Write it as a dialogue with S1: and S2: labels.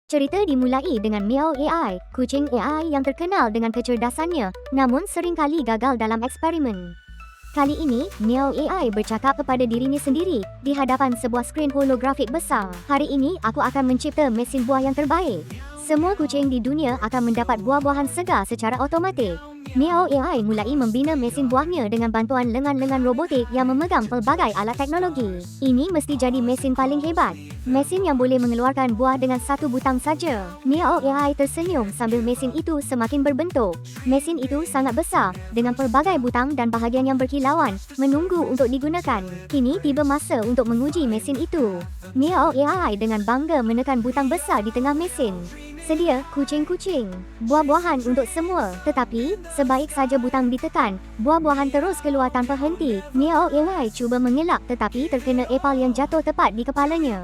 S1: Cerita dimulai dengan Meow AI, kucing AI yang terkenal dengan kecerdasannya, namun seringkali gagal dalam eksperimen. Kali ini, Meow AI bercakap kepada dirinya sendiri di hadapan sebuah skrin holografik besar. Hari ini, aku akan mencipta mesin buah yang terbaik. Semua kucing di dunia akan mendapat buah-buahan segar secara automatik. Meow AI mulai membina mesin buahnya dengan bantuan lengan-lengan robotik yang memegang pelbagai alat teknologi. Ini mesti jadi mesin paling hebat. Mesin yang boleh mengeluarkan buah dengan satu butang saja. Meow AI tersenyum sambil mesin itu semakin berbentuk. Mesin itu sangat besar, dengan pelbagai butang dan bahagian yang berkilauan, menunggu untuk digunakan. Kini tiba masa untuk menguji mesin itu. Meow AI dengan bangga menekan butang besar di tengah mesin. Sedia kucing-kucing, buah-buahan untuk semua. Tetapi, sebaik saja butang ditekan, buah-buahan terus keluar tanpa henti. Meow AI cuba mengelak tetapi terkena epal yang jatuh tepat di kepalanya.